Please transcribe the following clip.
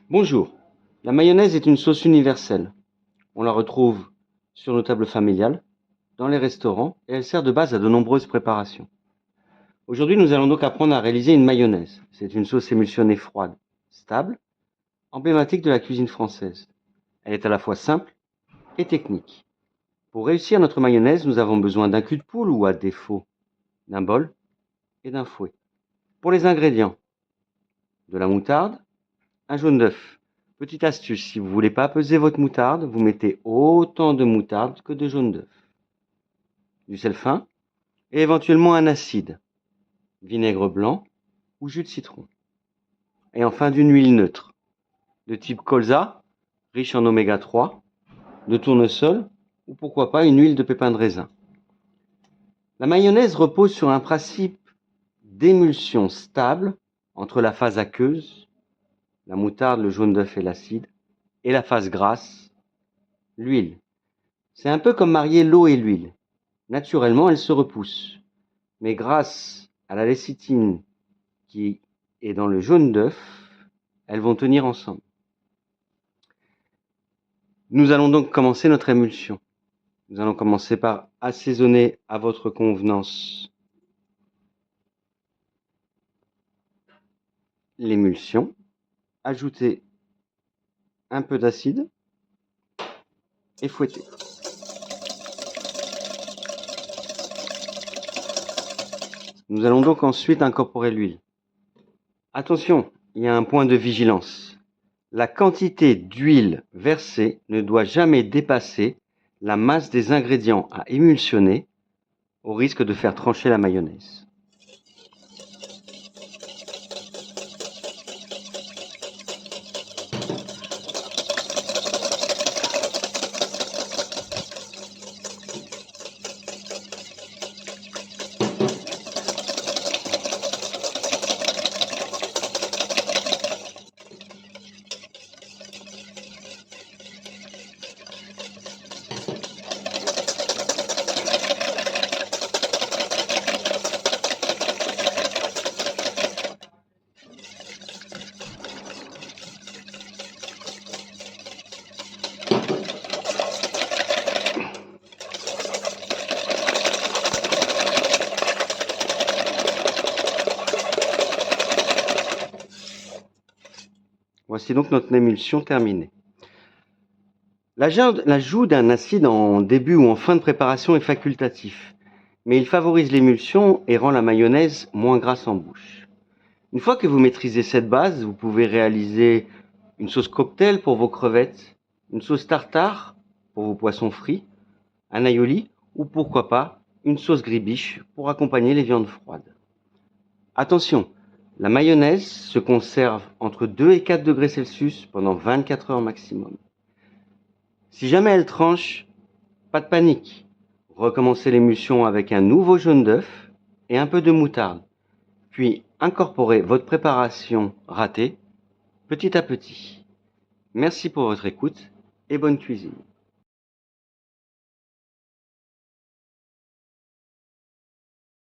Bonjour. La mayonnaise est une sauce universelle. On la retrouve sur nos tables familiales, dans les restaurants, et elle sert de base à de nombreuses préparations. Aujourd'hui, nous allons donc apprendre à réaliser une mayonnaise. C'est une sauce émulsionnée froide, stable, emblématique de la cuisine française. Elle est à la fois simple et technique. Pour réussir notre mayonnaise, nous avons besoin d'un cul de poule ou, à défaut, d'un bol et d'un fouet. Pour les ingrédients, de la moutarde, un jaune d'œuf. Petite astuce, si vous voulez pas peser votre moutarde, vous mettez autant de moutarde que de jaune d'œuf. Du sel fin et éventuellement un acide, vinaigre blanc ou jus de citron. Et enfin d'une huile neutre, de type colza, riche en oméga 3, de tournesol ou pourquoi pas une huile de pépin de raisin. La mayonnaise repose sur un principe d'émulsion stable entre la phase aqueuse, la moutarde, le jaune d'œuf et l'acide, et la phase grasse, l'huile. C'est un peu comme marier l'eau et l'huile. Naturellement, elles se repoussent. Mais grâce à la lécithine qui est dans le jaune d'œuf, elles vont tenir ensemble. Nous allons donc commencer notre émulsion. Nous allons commencer par assaisonner à votre convenance l'émulsion. Ajouter un peu d'acide et fouetter. Nous allons donc ensuite incorporer l'huile. Attention, il y a un point de vigilance. La quantité d'huile versée ne doit jamais dépasser la masse des ingrédients à émulsionner, au risque de faire trancher la mayonnaise. Voici donc notre émulsion terminée. L'ajout d'un acide en début ou en fin de préparation est facultatif, mais il favorise l'émulsion et rend la mayonnaise moins grasse en bouche. Une fois que vous maîtrisez cette base, vous pouvez réaliser une sauce cocktail pour vos crevettes, une sauce tartare pour vos poissons frits, un aioli ou pourquoi pas une sauce gribiche pour accompagner les viandes froides. Attention, la mayonnaise se conserve entre 2 et 4 degrés Celsius pendant 24 heures maximum. Si jamais elle tranche, pas de panique. Recommencez l'émulsion avec un nouveau jaune d'œuf et un peu de moutarde, puis incorporez votre préparation ratée petit à petit. Merci pour votre écoute et bonne cuisine.